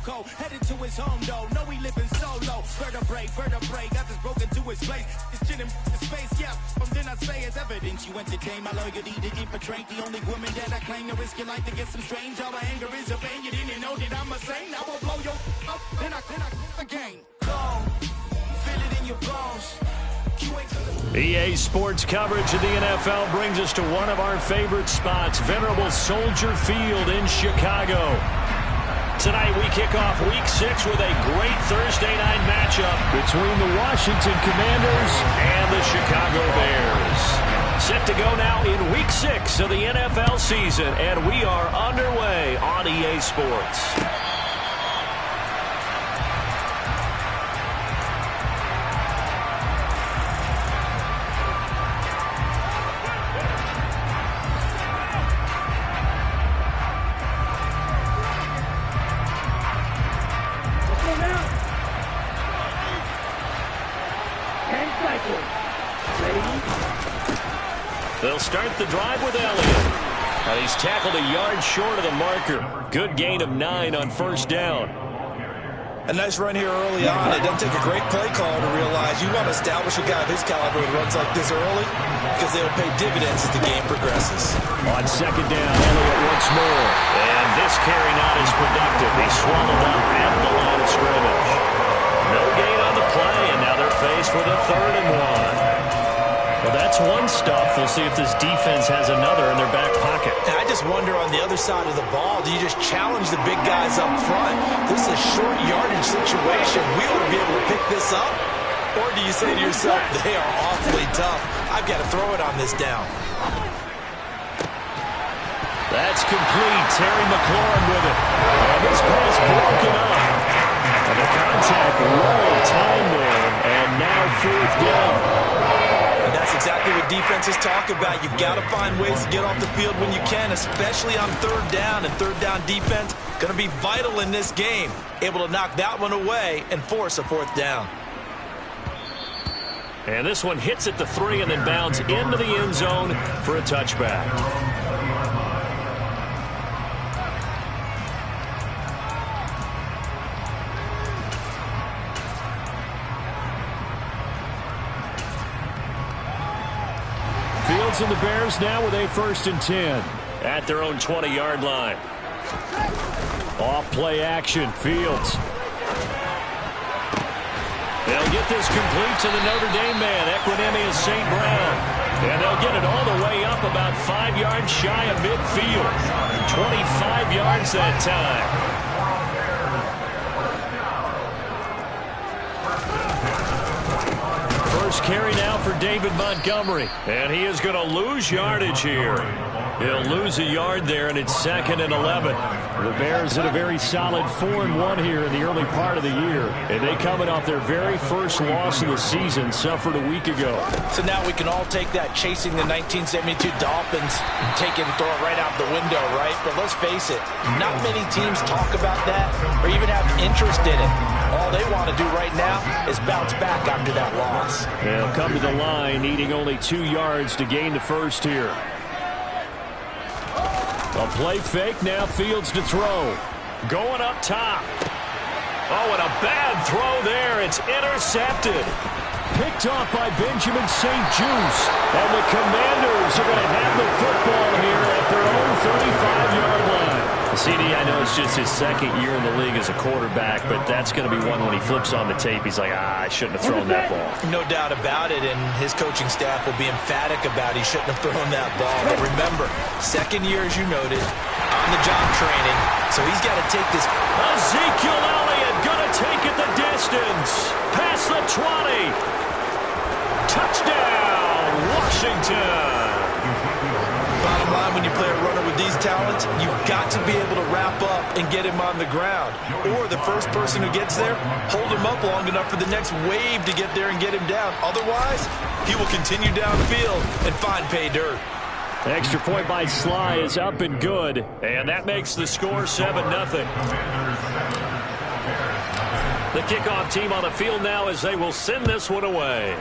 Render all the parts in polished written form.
loco, headed to his home though. No, he living solo. Vertebrae, got this broken to his place. It's chin in his face, yeah. From then I say it's evidence you entertain my loyalty to infiltrate the only woman that I claim to risk your life to get some strange. All my anger is a pain. You didn't know that I'm a saint. I will blow your up, then I again. Gone, feel it in your bones. EA Sports coverage of the NFL brings us to one of our favorite spots, venerable Soldier Field in Chicago. Tonight we kick off Week 6 with a great Thursday night matchup between the Washington Commanders and the Chicago Bears. Set to go now in Week 6 of the NFL season, and we are underway on EA Sports. They'll start the drive with Elliott. And he's tackled a yard short of the marker. Good gain of 9 on first down. A nice run here early on. It doesn't take a great play caller to realize you want to establish a guy of his caliber who runs like this early because they'll pay dividends as the game progresses. On second down, Elliott once more. And this carry not as productive. He swallowed up at the line of scrimmage. No gain on the play, and now they're faced with a 3rd and 1. Well, that's one stuff. We'll see if this defense has another in their back pocket. And I just wonder on the other side of the ball, do you just challenge the big guys up front? This is a short yardage situation. We ought to be able to pick this up. Or do you say to yourself, they are awfully tough. I've got to throw it on this down. That's complete. Terry McLaurin with it. And this pass broken up. And the contact well timed there. And now 4th down. And that's exactly what defenses talk about. You've got to find ways to get off the field when you can, especially on 3rd down. And 3rd down defense going to be vital in this game. Able to knock that one away and force a 4th down. And this one hits at the 3 and then bounds into the end zone for a touchback. And the Bears now with a 1st and 10 at their own 20-yard line. Off play action, Fields. They'll get this complete to the Notre Dame man, Equanimeous St. Brown. And they'll get it all the way up about 5 yards shy of midfield. 25 yards that time. Carry now for David Montgomery. And he is going to lose yardage here. He'll lose a yard there, and it's 2nd and 11. The Bears had a very solid 4-1 here in the early part of the year. And they coming off their very first loss of the season, suffered a week ago. So now we can all take that chasing the 1972 Dolphins and take it and throw it right out the window, right? But let's face it, not many teams talk about that or even have interest in it. All they want to do right now is bounce back after that loss. They'll come to the line, needing only 2 yards to gain the first here. A play fake, now Fields to throw. Going up top. Oh, and a bad throw there. It's intercepted. Picked off by Benjamin St. Juste. And the Commanders are going to have the football here at their own 35-yard line. CD, I know it's just his 2nd year in the league as a quarterback, but that's going to be one when he flips on the tape. He's like, I shouldn't have thrown that ball. No doubt about it, and his coaching staff will be emphatic about he shouldn't have thrown that ball. But remember, 2nd year, as you noted, on-the-job training, so he's got to take this. Ezekiel Elliott going to take it the distance. Past the 20. Touchdown, Washington. Bottom line, when you play a runner with these talents, you've got to be able to wrap up and get him on the ground. Or the first person who gets there, hold him up long enough for the next wave to get there and get him down. Otherwise, he will continue downfield and find pay dirt. Extra point by Sly is up and good. And that makes the score 7-0. The kickoff team on the field now as they will send this one away.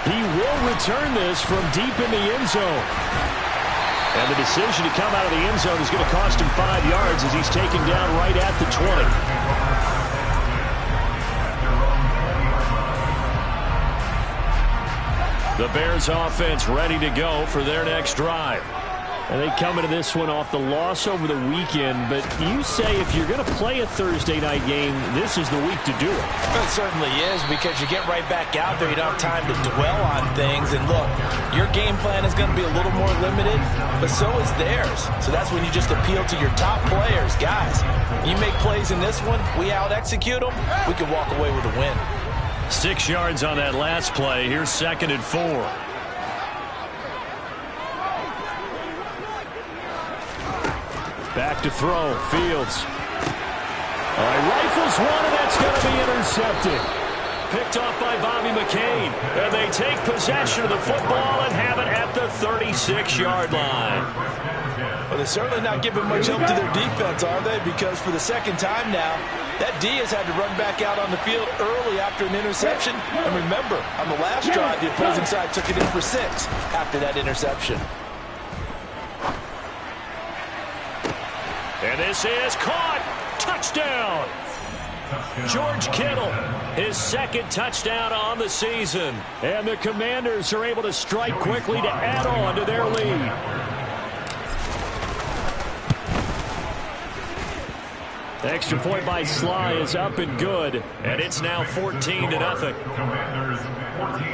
He will return this from deep in the end zone. And the decision to come out of the end zone is going to cost him 5 yards as he's taken down right at the 20. The Bears offense ready to go for their next drive. And they come into this one off the loss over the weekend, but you say if you're going to play a Thursday night game, this is the week to do it. It certainly is, because you get right back out there. You don't have time to dwell on things. And look, your game plan is going to be a little more limited, but so is theirs. So that's when you just appeal to your top players. Guys, you make plays in this one, we out-execute them, we can walk away with a win. 6 yards on that last play. Here's 2nd and 4. Back to throw. Fields. All right, rifles one, and that's going to be intercepted. Picked off by Bobby McCain. And they take possession of the football and have it at the 36-yard line. Well, they're certainly not giving much help to their defense, are they? Because for the second time now, that D has had to run back out on the field early after an interception. And remember, on the last drive, the opposing side took it in for 6 after that interception. And this is caught. Touchdown. George Kittle, his 2nd touchdown on the season. And the Commanders are able to strike quickly to add on to their lead. Extra point by Sly is up and good. And it's now 14-0. Commanders 14,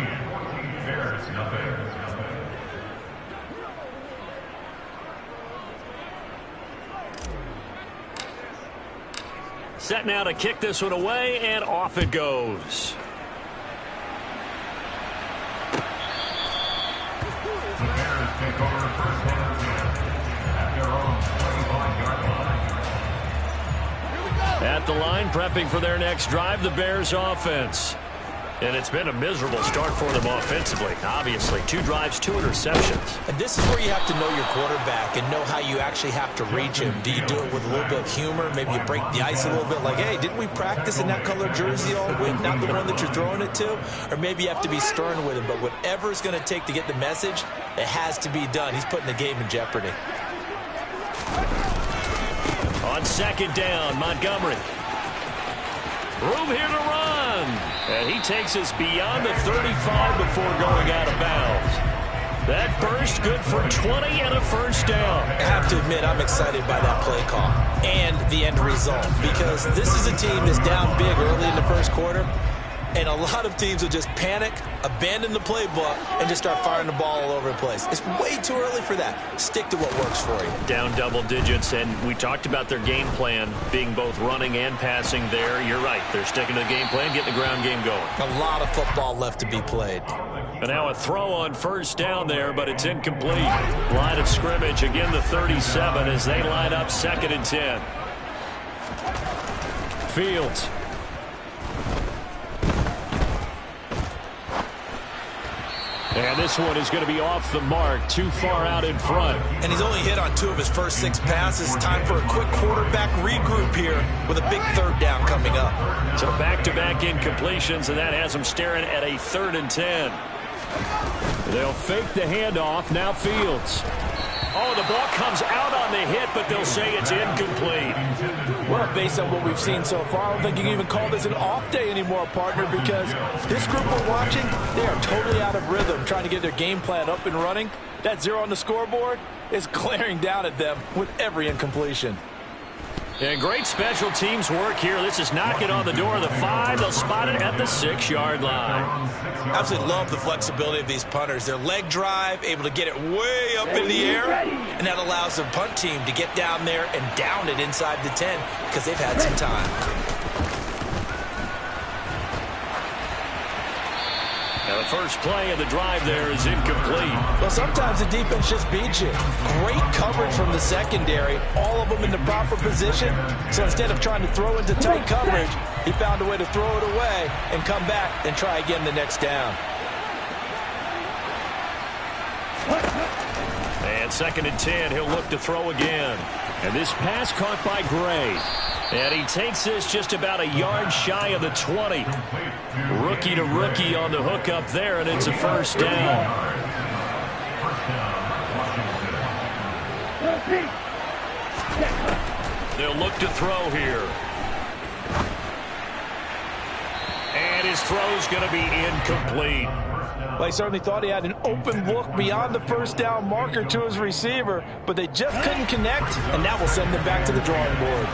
Bears nothing. Set now to kick this one away, and off it goes. The Bears take over first down at their own 25-yard line. At the line, prepping for their next drive, the Bears offense. And it's been a miserable start for them offensively. Obviously, 2 drives, 2 interceptions. And this is where you have to know your quarterback and know how you actually have to reach him. Do you do it with a little bit of humor? Maybe you break the ice a little bit, like, hey, didn't we practice in that color jersey all week, not the one that you're throwing it to? Or maybe you have to be stern with him. But whatever it's going to take to get the message, it has to be done. He's putting the game in jeopardy. On 2nd down, Montgomery. Room here to run. And he takes us beyond the 35 before going out of bounds. That burst good for 20 and a first down. I have to admit, I'm excited by that play call and the end result, because this is a team that's down big early in the first quarter, and a lot of teams will just panic, abandon the playbook, and just start firing the ball all over the place. It's way too early for that. Stick to what works for you. Down double digits, and we talked about their game plan being both running and passing there. You're right. They're sticking to the game plan, getting the ground game going. A lot of football left to be played. And now a throw on first down there, but it's incomplete. Line of scrimmage, again the 37 as they line up 2nd and 10. Fields. And this one is going to be off the mark, too far out in front. And he's only hit on 2 of his first 6 passes. Time for a quick quarterback regroup here with a big 3rd down coming up. So back-to-back incompletions, and that has them staring at a 3rd and 10. They'll fake the handoff. Now Fields. Oh, the ball comes out on the hit, but they'll say it's incomplete. Well, based on what we've seen so far, I don't think you can even call this an off day anymore, partner, because this group we're watching, they are totally out of rhythm, trying to get their game plan up and running. That 0 on the scoreboard is glaring down at them with every incompletion. And great special teams work here. This is knocking on the door of the 5. They'll spot it at the 6-yard line. Absolutely love the flexibility of these punters. Their leg drive, able to get it way up in the air, and that allows the punt team to get down there and down it inside the 10 because they've had some time. Now the first play of the drive there is incomplete. Well, sometimes the defense just beats you. Great coverage from the secondary, all of them in the proper position. So instead of trying to throw into tight coverage, he found a way to throw it away and come back and try again the next down. And 2nd and 10, he'll look to throw again. And this pass caught by Gray. And he takes this just about a yard shy of the 20. Rookie to rookie on the hook up there, and it's a first down. They'll look to throw here. And his throw's going to be incomplete. Well, he certainly thought he had an open look beyond the first down marker to his receiver, but they just couldn't connect, and that will send them back to the drawing board.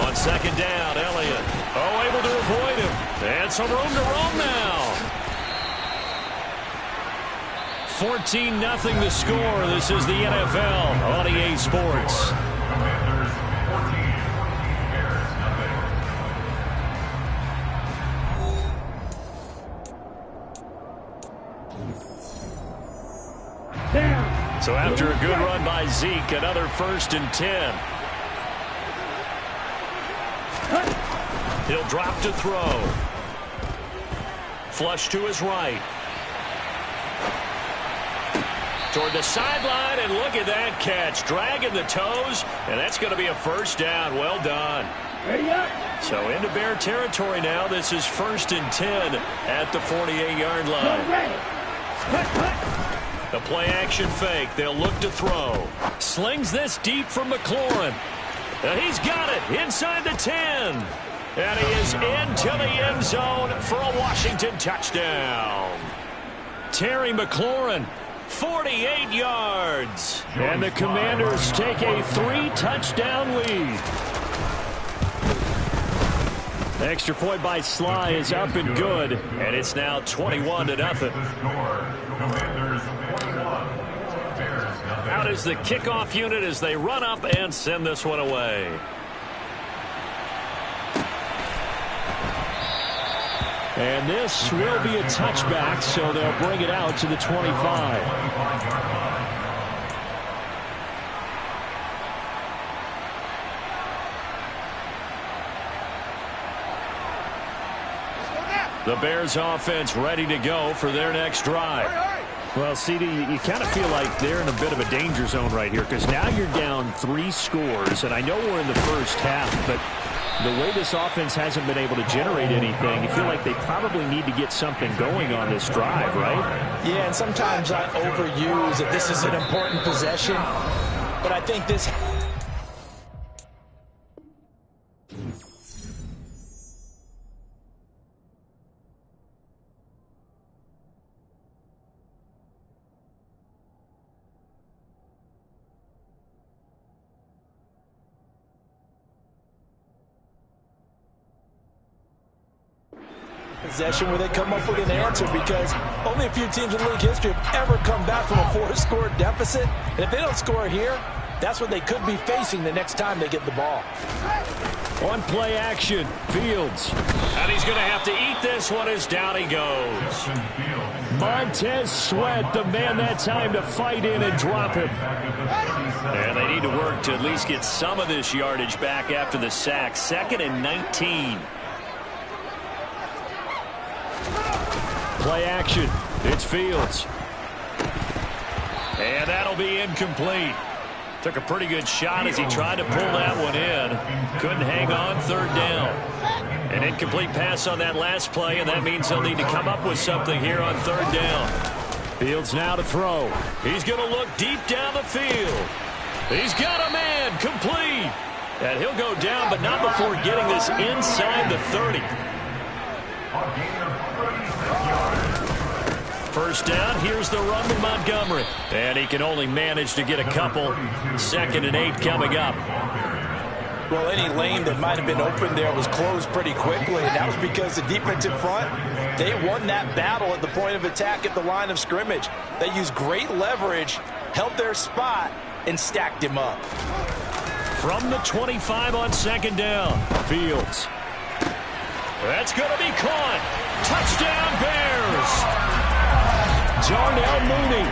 On second down, Elliott. Able to avoid him. And some room to roam now. 14-0 the score. This is the NFL on EA Sports. Commanders 14, Bears nothing. So after a good run by Zeke, another 1st and 10. He'll drop to throw. Flush to his right. Toward the sideline, and look at that catch. Dragging the toes, and that's going to be a 1st down. Well done. So into Bear territory now. This is 1st and 10 at the 48-yard line. The play action fake. They'll look to throw. Slings this deep from McLaurin. And he's got it inside the 10. And he is into the end zone for a Washington touchdown. Terry McLaurin, 48 yards. And the Commanders take a 3-touchdown lead. The extra point by Sly is up and good. And it's now 21-0. Commanders 21, Bears nothing. Out is the kickoff unit as they run up and send this one away. And this will be a touchback, so they'll bring it out to the 25. The Bears offense ready to go for their next drive. Well, CD, you kind of feel like they're in a bit of a danger zone right here because now you're down 3 scores, and I know we're in the first half, but the way this offense hasn't been able to generate anything, you feel like they probably need to get something going on this drive, right? Yeah, and sometimes I overuse that this is an important possession, but I think this... possession where they come up with an answer, because only a few teams in league history have ever come back from a 4-score deficit. And if they don't score here, that's what they could be facing the next time they get the ball. On play action, Fields. And he's going to have to eat this one as down he goes. Montez Sweat, the man that time to fight in and drop him. And they need to work to at least get some of this yardage back after the sack. 2nd and 19. Play action. It's Fields. And that'll be incomplete. Took a pretty good shot as he tried to pull that one in. Couldn't hang on. 3rd down. An incomplete pass on that last play, and that means they'll need to come up with something here on 3rd down. Fields now to throw. He's going to look deep down the field. He's got a man. Complete. And he'll go down, but not before getting this inside the 30. 1st down, here's the run with Montgomery. And he can only manage to get a couple. 2nd and 8 coming up. Well, any lane that might have been open there was closed pretty quickly, and that was because the defensive front, they won that battle at the point of attack at the line of scrimmage. They used great leverage, held their spot, and stacked him up. From the 25 on 2nd down, Fields. That's going to be caught. Touchdown, Bears. Darnell Mooney,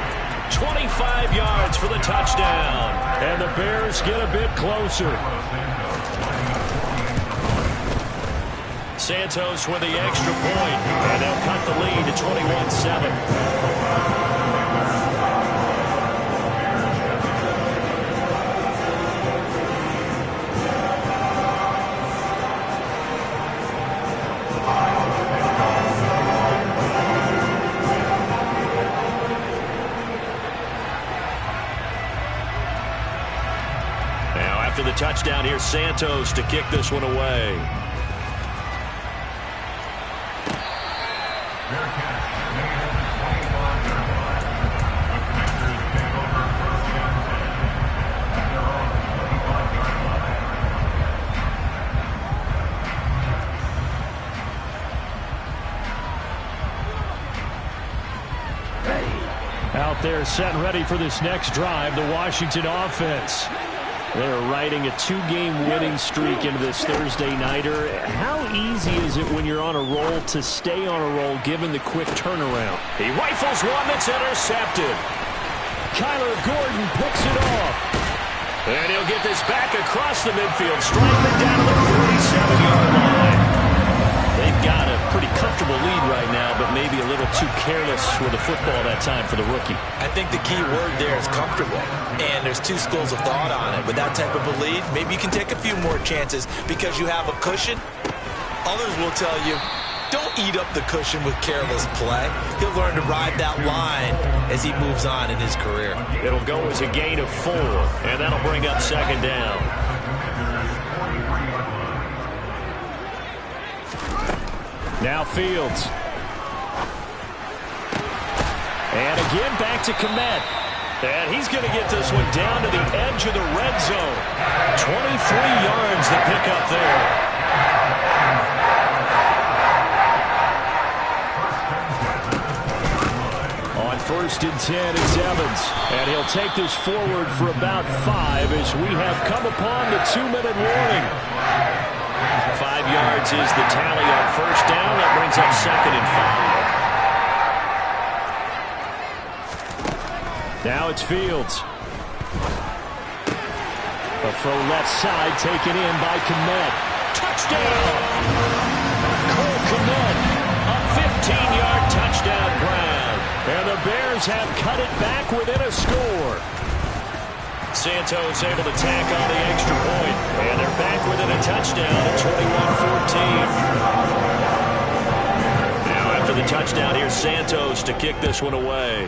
25 yards for the touchdown. And the Bears get a bit closer. Santos with the extra point, and they'll cut the lead to 21-7. after the touchdown, here's Santos to kick this one away. Out there set and ready for this next drive, the Washington offense. They're riding a 2-game winning streak into this Thursday nighter. How easy is it when you're on a roll to stay on a roll given the quick turnaround? He rifles one that's intercepted. Kyler Gordon picks it off. And he'll get this back across the midfield, strangling down to the 47-yard line. They've got a pretty comfortable lead right now, but maybe a little too careless with the football that time for the rookie. I think the key word there is comfortable, and there's two schools of thought on it. With that type of a lead, maybe you can take a few more chances because you have a cushion. Others will tell you, don't eat up the cushion with careless play. He'll learn to ride that line as he moves on in his career. It'll go as a gain of 4, and that'll bring up second down. Now Fields. And again back to Kmet. And he's going to get this one down to the edge of the red zone. 23 yards to pick up there. On 1st and 10, it's Evans. And he'll take this forward for about 5 as we have come upon the 2-minute warning. 5 yards is the tally on first down. That brings up second and 5. Now it's Fields. A throw left side taken in by Kmet. Touchdown! Cole Kmet, a 15-yard touchdown grab. And the Bears have cut it back within a score. Santos able to tack on the extra point. And they're back within a touchdown at 21-14. Now after the touchdown, here's Santos to kick this one away.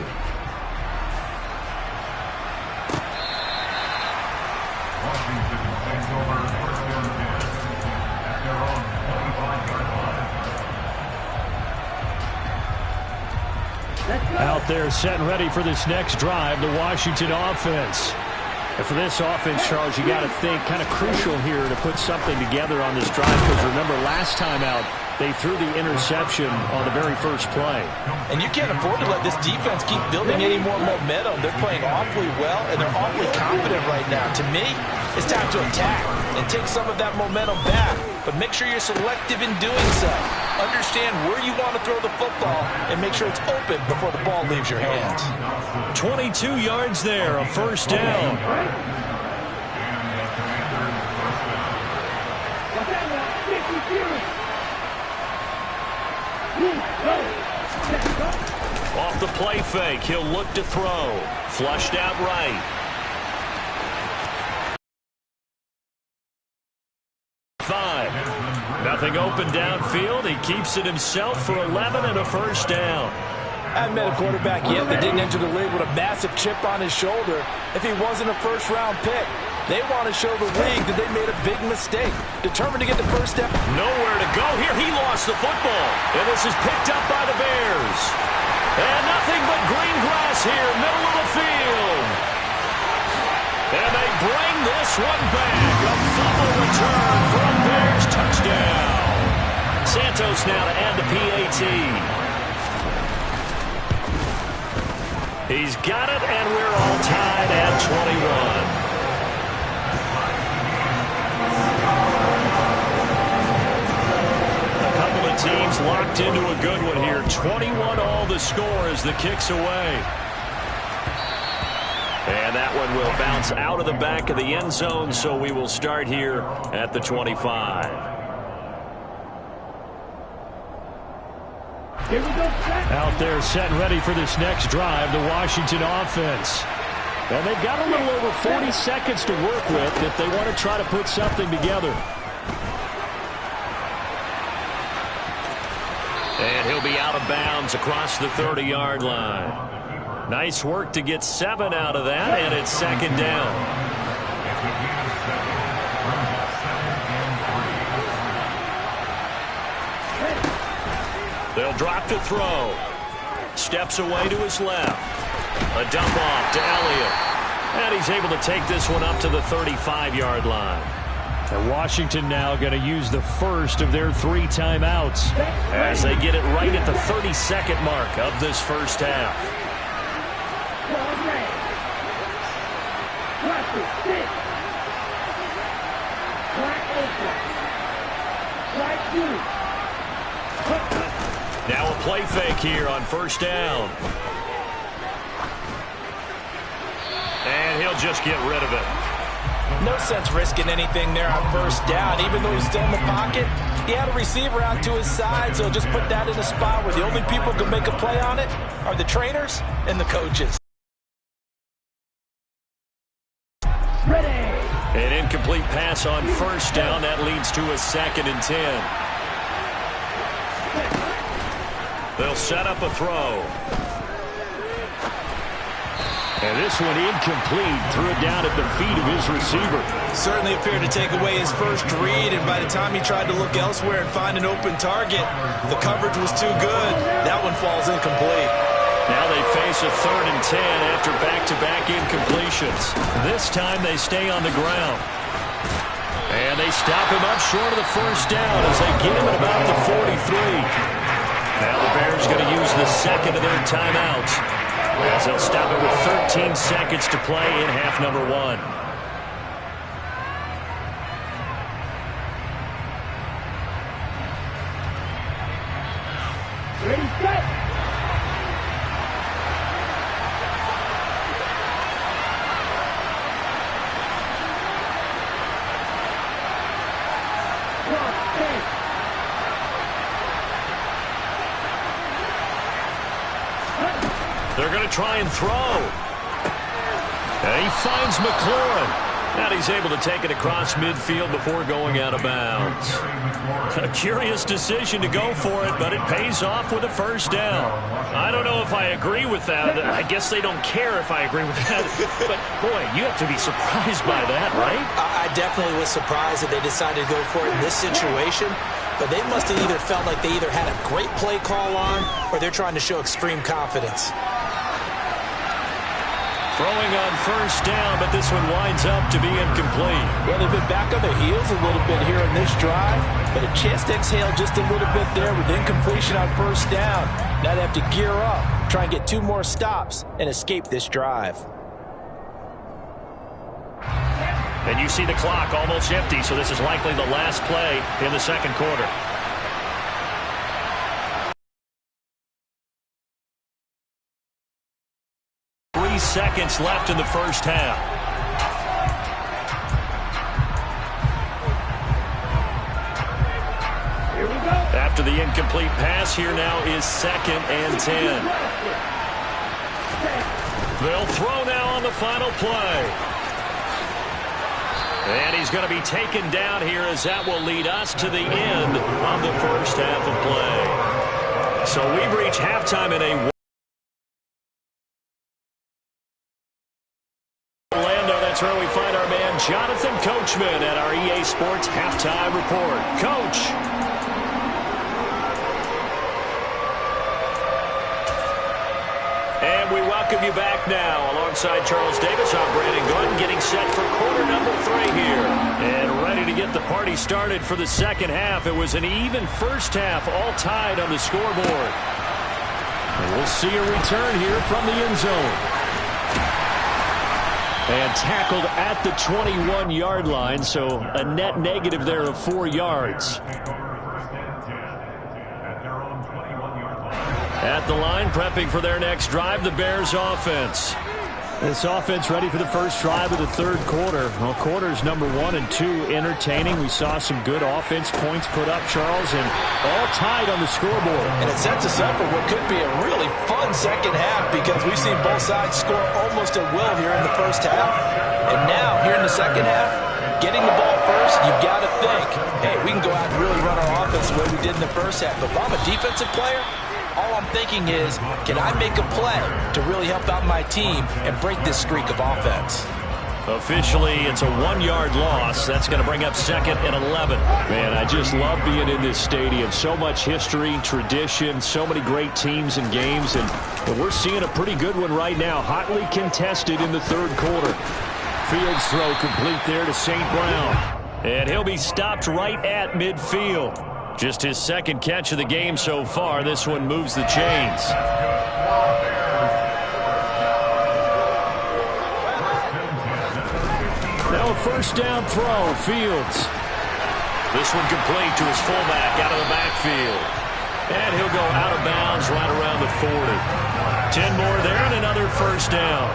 Out there set and ready for this next drive, the Washington offense. And for this offense, Charles, you got to think kind of crucial here to put something together on this drive because remember last time out, they threw the interception on the very first play. And you can't afford to let this defense keep building any more momentum. They're playing awfully well, and they're awfully confident right now. To me, it's time to attack and take some of that momentum back. But make sure you're selective in doing so. Understand where you want to throw the football and make sure it's open before the ball leaves your hands. 22 yards there, a first down. Off the play fake, he'll look to throw. Flushed out right. Nothing open downfield. He keeps it himself for 11 and a first down. I haven't met a quarterback yet that didn't enter the league with a massive chip on his shoulder if he wasn't a first-round pick. They want to show the league that they made a big mistake. Determined to get the first step. Nowhere to go here. He lost the football. And this is picked up by the Bears. And nothing but green grass here, middle of the field. And they bring this one back. A fumble return for a Bears touchdown. Santos now to add the PAT. He's got it, and we're all tied at 21. Teams locked into a good one here. 21 all the score as the kick's away. And that one will bounce out of the back of the end zone, so we will start here at the 25. Here we go. Out there set and ready for this next drive, the Washington offense. And they've got a little over 40 seconds to work with if they want to try to put something together. And he'll be out of bounds across the 30-yard line. Nice work to get 7 out of that, and it's second down. They'll drop to throw. Steps away to his left. A dump off to Elliott. And he's able to take this one up to the 35-yard line. And Washington now going to use the first of their 3 timeouts as they get it right at the 32nd mark of this first half. Now a play fake here on first down. And he'll just get rid of it. No sense risking anything there on first down. Even though he's still in the pocket, he had a receiver out to his side, so just put that in a spot where the only people who can make a play on it are the trainers and the coaches. An incomplete pass on first down. That leads to a 2nd and 10. They'll set up a throw. And this one incomplete. Threw it down at the feet of his receiver. Certainly appeared to take away his first read, and by the time he tried to look elsewhere and find an open target, the coverage was too good. That one falls incomplete. Now they face a 3rd and 10 after back-to-back incompletions. This time they stay on the ground. And they stop him up short of the first down as they get him at about the 43. Now the Bears going to use the 2nd of their timeouts, as they'll stop it with 13 seconds to play in half number 1. Ready, set. They're going to try and throw. And he finds McLaurin. And he's able to take it across midfield before going out of bounds. A curious decision to go for it, but it pays off with a first down. I don't know if I agree with that. I guess they don't care if I agree with that. But, boy, you have to be surprised by that, right? I definitely was surprised that they decided to go for it in this situation. But they must have either felt like they either had a great play call on or they're trying to show extreme confidence. Throwing on first down, but this one winds up to be incomplete. Well, they've been back on their heels a little bit here in this drive, but a chance to exhale just a little bit there with incompletion on first down. Now they have to gear up, try and get 2 more stops, and escape this drive. And you see the clock almost empty, so this is likely the last play in the second quarter. Seconds left in the first half. Here we go. After the incomplete pass, here now is 2nd and 10. They'll throw now on the final play. And he's going to be taken down here as that will lead us to the end of the first half of play. So we've reached halftime in a That's where we find our man Jonathan Coachman at our EA Sports Halftime Report. Coach. And we welcome you back now. Alongside Charles Davis, I'm Brandon Gordon, getting set for quarter number 3 here. And ready to get the party started for the second half. It was an even first half, all tied on the scoreboard. And we'll see a return here from the end zone. And tackled at the 21-yard line, so a net negative there of 4 yards. At the line, prepping for their next drive, the Bears offense. This offense ready for the first drive of the third quarter. Well, quarters number 1 and 2 entertaining. We saw some good offense points put up, Charles, and all tied on the scoreboard. And it sets us up for what could be a really fun second half because we've seen both sides score almost at will here in the first half. And now, here in the second half, getting the ball first, you've got to think, hey, we can go out and really run our offense the way we did in the first half. But if I'm a defensive player, all I'm thinking is, can I make a play to really help out my team and break this streak of offense? Officially, it's a 1-yard loss. That's going to bring up 2nd and 11. Man, I just love being in this stadium. So much history, tradition, so many great teams and games, and we're seeing a pretty good one right now. Hotly contested in the third quarter. Fields throw complete there to St. Brown. And he'll be stopped right at midfield. Just his 2nd catch of the game so far. This one moves the chains. Now a first down throw, Fields. This one complete to his fullback out of the backfield. And he'll go out of bounds right around the 40. 10 more there and another first down.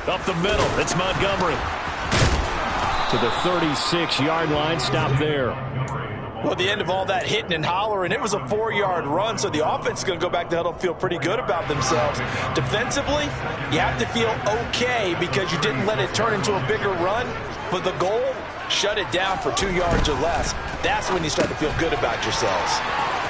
Up the middle, it's Montgomery. To the 36-yard line, stop there. Well, at the end of all that hitting and hollering, it was a 4-yard run, so the offense is going to go back to huddle feel pretty good about themselves. Defensively, you have to feel okay because you didn't let it turn into a bigger run, but the goal, shut it down for 2 yards or less. That's when you start to feel good about yourselves.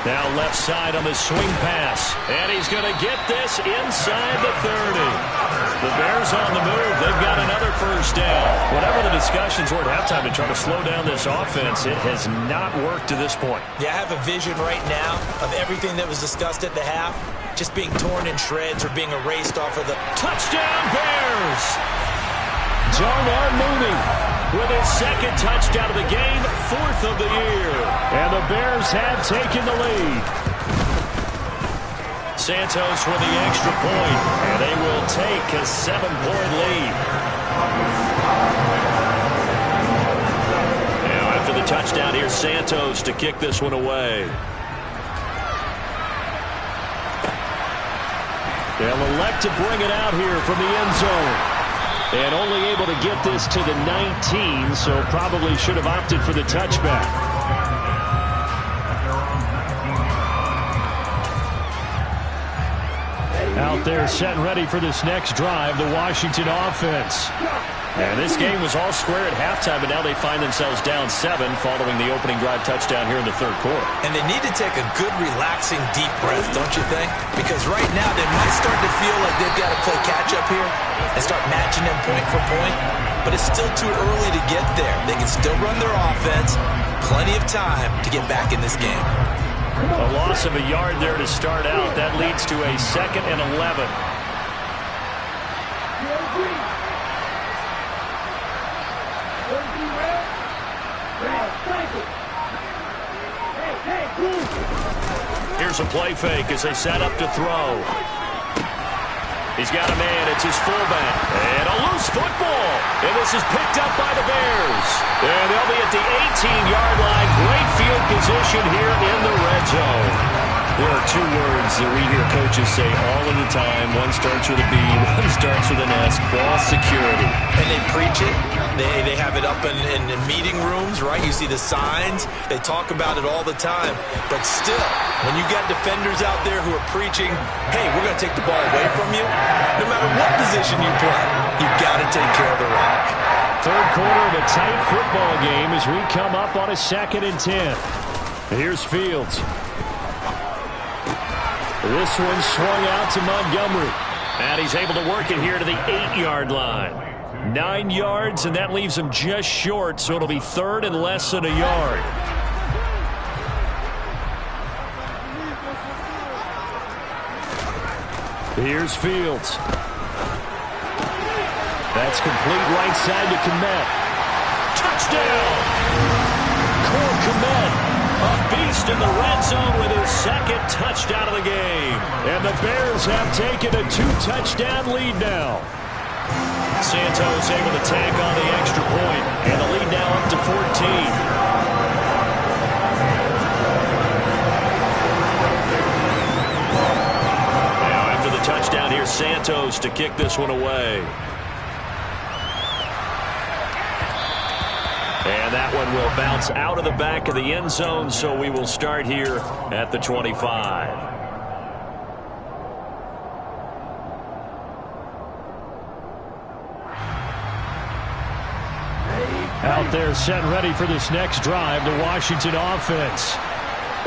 Now left side on the swing pass, and he's going to get this inside the 30. The Bears on the move. They've got another first down. Whatever the discussions were at halftime to try to slow down this offense, it has not worked to this point. Yeah, I have a vision right now of everything that was discussed at the half just being torn in shreds or being erased off of the touchdown Bears. Darnell Mooney with his 2nd touchdown of the game, 4th of the year. And the Bears have taken the lead. Santos with the extra point, and they will take a 7-point lead. Now after the touchdown, here's Santos to kick this one away. They'll elect to bring it out here from the end zone. And only able to get this to the 19, so probably should have opted for the touchback. Out there set and ready for this next drive, the Washington offense. And this game was all square at halftime, but now they find themselves down 7 following the opening drive touchdown here in the third quarter. And they need to take a good, relaxing, deep breath, don't you think? Because right now they might start to feel like they've got to play catch-up here and start matching them point for point. But it's still too early to get there. They can still run their offense. Plenty of time to get back in this game. A loss of a yard there to start out. That leads to a 2nd and 11. Here's a play fake as they set up to throw. He's got a man. It's his fullback. And a loose football. And this is picked up by the Bears. And they'll be at the 18-yard line. Great field position here in the red zone. There are 2 words that we hear coaches say all of the time. One starts with a B, one starts with an S. Ball security. And they preach it. They have it up in meeting rooms, right? You see the signs. They talk about it all the time. But still, when you got defenders out there who are preaching, hey, we're going to take the ball away from you, no matter what position you play, you've got to take care of the rock. Third quarter of a tight football game as we come up on a 2nd and 10. Here's Fields. This one swung out to Montgomery. And he's able to work it here to the 8-yard line. 9 yards, and that leaves him just short, so it'll be 3rd and less than a yard. Here's Fields. That's complete right side to Kmet. Touchdown! Cole Kmet, a beast in the red zone with his 2nd touchdown of the game. And the Bears have taken a 2-touchdown lead now. Santos able to tack on the extra point, and the lead now up to 14. Now after the touchdown, here's Santos to kick this one away. And that one will bounce out of the back of the end zone, so we will start here at the 25. Out there set ready for this next drive, the Washington offense.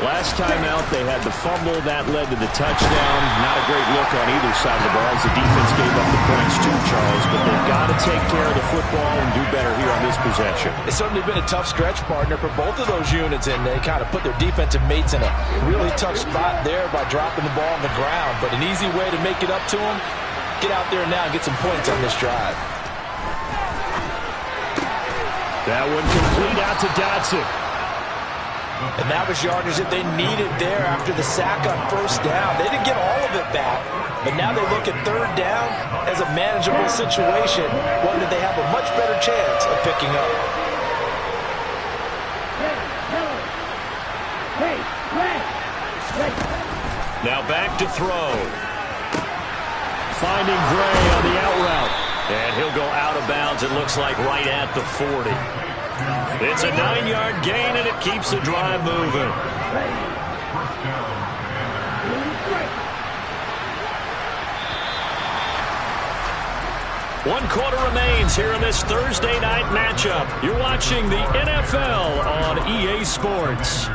Last time out, they had the fumble. That led to the touchdown. Not a great look on either side of the ball as the defense gave up the points too, Charles. But they've got to take care of the football and do better here on this possession. It's certainly been a tough stretch, partner, for both of those units, and they kind of put their defensive mates in a really tough spot there by dropping the ball on the ground. But an easy way to make it up to them, get out there now and get some points on this drive. That one complete out to Dotson. And that was yardage that they needed there after the sack on first down. They didn't get all of it back, but now they look at third down as a manageable situation, one that they have a much better chance of picking up. Now back to throw. Finding Gray on the out route. And he'll go out of bounds, it looks like, right at the 40. It's a 9-yard gain, and it keeps the drive moving. One quarter remains here in this Thursday night matchup. You're watching the NFL on EA Sports.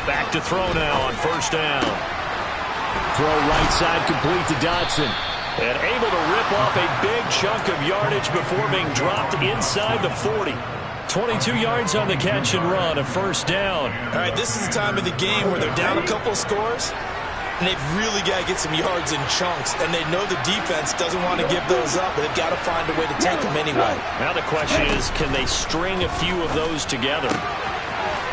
Back to throw now on first down. Throw right side complete to Dotson. And able to rip off a big chunk of yardage before being dropped inside the 40. 22 yards on the catch and run, a first down. All right, this is the time of the game where they're down a couple of scores, and they've really got to get some yards in chunks, and they know the defense doesn't want to give those up, but they've got to find a way to take them anyway. Now the question is, can they string a few of those together?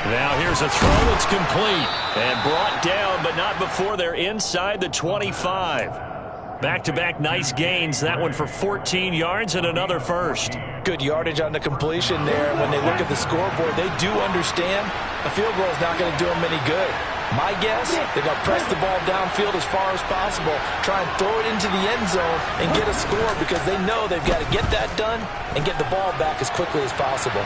Now here's a throw. It's complete and brought down, but not before they're inside the 25. Back-to-back nice gains. That one for 14 yards and another first. Good yardage on the completion there. When they look at the scoreboard, they do understand a field goal is not going to do them any good. My guess, they're going to press the ball downfield as far as possible, try and throw it into the end zone and get a score because they know they've got to get that done and get the ball back as quickly as possible.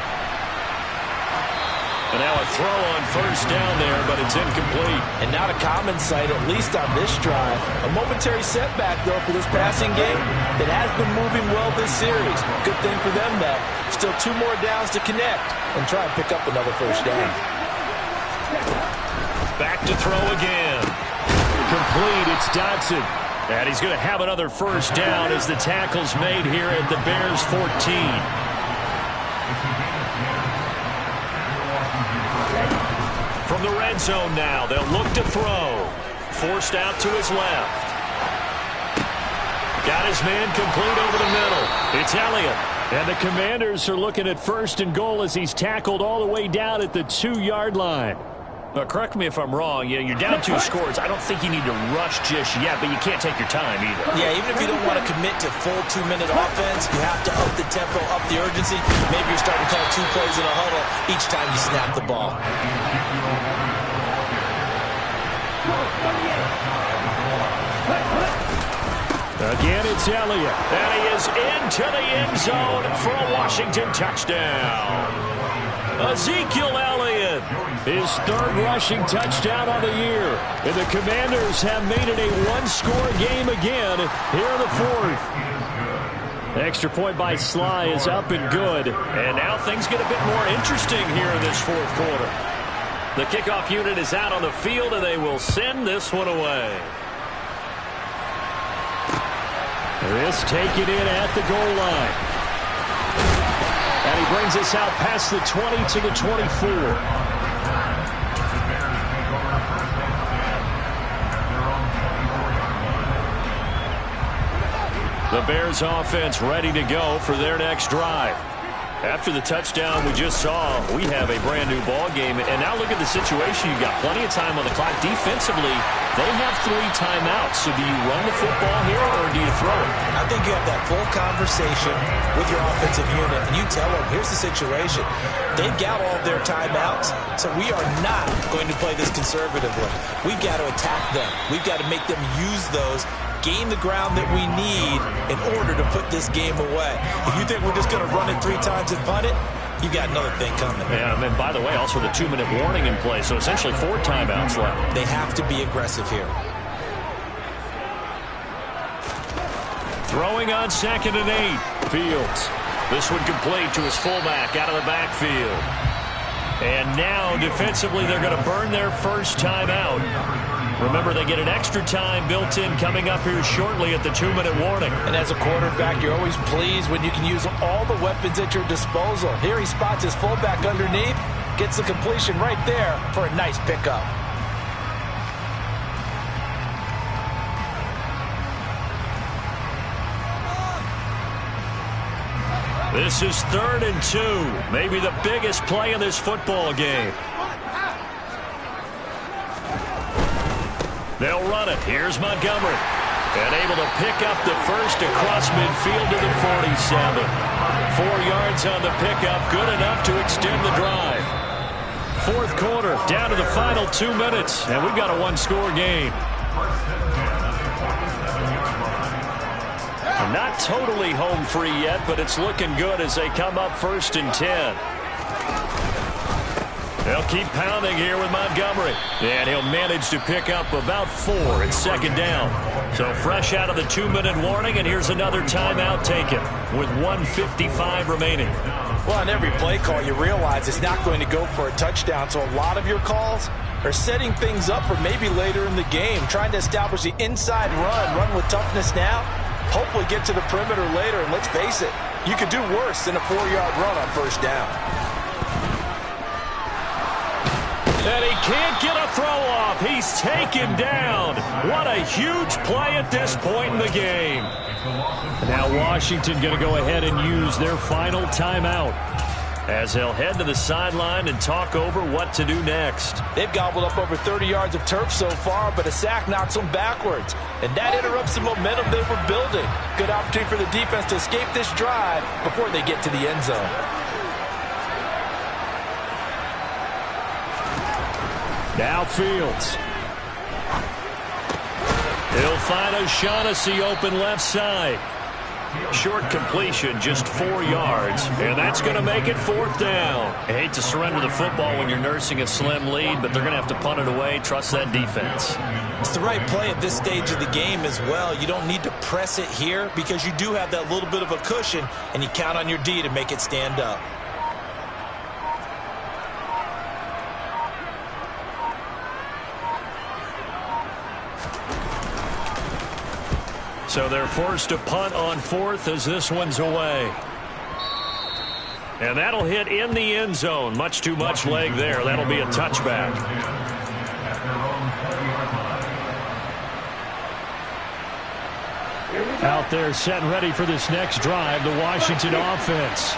And now a throw on first down there, but it's incomplete. And not a common sight, at least on this drive. A momentary setback, though, for this passing game that has been moving well this series. Good thing for them, though. Still 2 more downs to connect and try and pick up another first down. Back to throw again. Complete, it's Dotson. And he's going to have another first down as the tackle's made here at the Bears 14. From the red zone now, they'll look to throw. Forced out to his left. Got his man complete over the middle. It's Elliott. And the Commanders are looking at first and goal as he's tackled all the way down at the 2-yard line. Correct me if I'm wrong. You're down 2 scores. I don't think you need to rush just yet, but you can't take your time either. Yeah, even if you don't want to commit to full 2-minute offense, you have to up the tempo, up the urgency. Maybe you're starting to call 2 plays in a huddle each time you snap the ball. Again, it's Elliott. And he is into the end zone for a Washington touchdown. Ezekiel Elliott. His 3rd rushing touchdown on the year. And the Commanders have made it a 1-score game again here in the 4th. Extra point by Sly is up and good. And now things get a bit more interesting here in this 4th quarter. The kickoff unit is out on the field, and they will send this one away. This taken in at the goal line. And he brings us out past the 20 to the 24. The Bears offense ready to go for their next drive. After the touchdown we just saw, we have a brand new ball game. And now look at the situation. You've got plenty of time on the clock. Defensively, they have 3 timeouts. So do you run the football here or do you throw it? I think you have that full conversation with your offensive unit, and you tell them, here's the situation. They've got all of their timeouts, so we are not going to play this conservatively. We've got to attack them. We've got to make them use those gain the ground that we need in order to put this game away. If you think we're just going to run it 3 times and punt it, you got another thing coming. Yeah, and by the way, also the 2-minute warning in play, so essentially 4 timeouts left. They have to be aggressive here. Throwing on 2nd and 8. Fields. This one complete to his fullback out of the backfield. And now, defensively, they're going to burn their first timeout. Remember, they get an extra time built in coming up here shortly at the 2-minute warning. And as a quarterback, you're always pleased when you can use all the weapons at your disposal. Here he spots his fullback underneath, gets the completion right there for a nice pickup. This is 3rd and 2. Maybe the biggest play in this football game. They'll run it. Here's Montgomery. And able to pick up the first across midfield to the 47. 4 yards on the pickup. Good enough to extend the drive. 4th quarter. Down to the final 2 minutes. And we've got a 1-score game. Not totally home free yet, but it's looking good as they come up 1st and 10. They'll keep pounding here with Montgomery. And he'll manage to pick up about 4 at 2nd down. So fresh out of the 2-minute warning, and here's another timeout taken with 1:55 remaining. Well, on every play call, you realize it's not going to go for a touchdown. So a lot of your calls are setting things up for maybe later in the game, trying to establish the inside run with toughness now. Hopefully get to the perimeter later, and let's face it, you could do worse than a 4-yard run on 1st down. And he can't get a throw off. He's taken down. What a huge play at this point in the game. Now Washington going to go ahead and use their final timeout as they'll head to the sideline and talk over what to do next. They've gobbled up over 30 yards of turf so far, but a sack knocks them backwards. And that interrupts the momentum they were building. Good opportunity for the defense to escape this drive before they get to the end zone. Now Fields. He'll find O'Shaughnessy open left side. Short completion, just 4 yards, and that's going to make it 4th down. I hate to surrender the football when you're nursing a slim lead, but they're going to have to punt it away. Trust that defense. It's the right play at this stage of the game as well. You don't need to press it here because you do have that little bit of a cushion, and you count on your D to make it stand up. So they're forced to punt on 4th as this one's away. And that'll hit in the end zone. Much too much leg there. That'll be a touchback. Out there set and ready for this next drive, the Washington offense.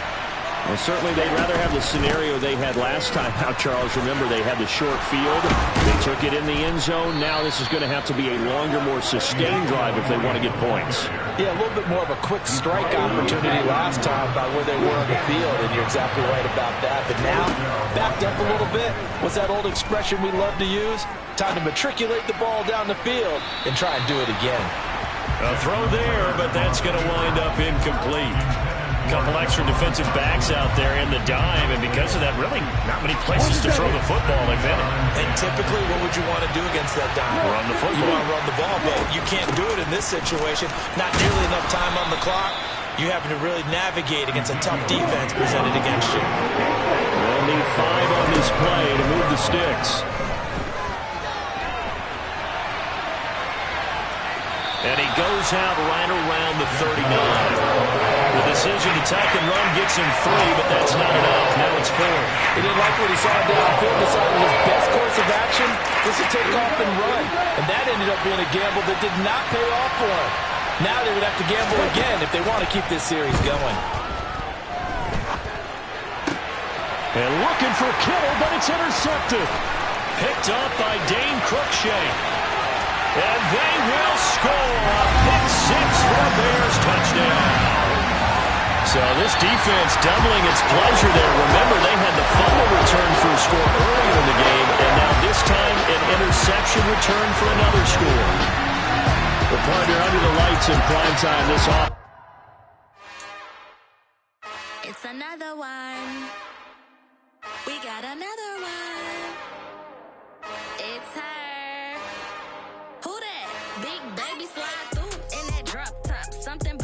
Well, certainly they'd rather have the scenario they had last time out, Charles. Remember, they had the short field. They took it in the end zone. Now this is going to have to be a longer, more sustained drive if they want to get points. Yeah, a little bit more of a quick strike opportunity last time by where they were on the field, and you're exactly right about that. But now, backed up a little bit. What's that old expression we love to use? Time to matriculate the ball down the field and try and do it again. A throw there, but that's going to wind up incomplete. Couple extra defensive backs out there in the dime, and because of that, really not many places to throw the football, if any. And typically, what would you want to do against that dime? Run the football. You want to run the ball, but you can't do it in this situation. Not nearly enough time on the clock. You having to really navigate against a tough defense presented against you. They'll need 5 on this play to move the sticks. And he goes out right around the 39. The decision to tack and run gets him 3, but that's not enough. Now it's 4. He didn't like what he saw downfield, decided his best course of action was to take off and run. And that ended up being a gamble that did not pay off for him. Now they would have to gamble again if they want to keep this series going. And looking for Kittle, but it's intercepted. Picked up by Dane Cruikshank. And they will score a pick 6 for a Bears touchdown. So this defense doubling its pleasure there. Remember, they had the fumble return for a score earlier in the game, and now this time an interception return for another score. Well, partner, under the lights in prime time this off. It's another one. We got another one. It's her. Who that? Big baby slide through in that drop top. Something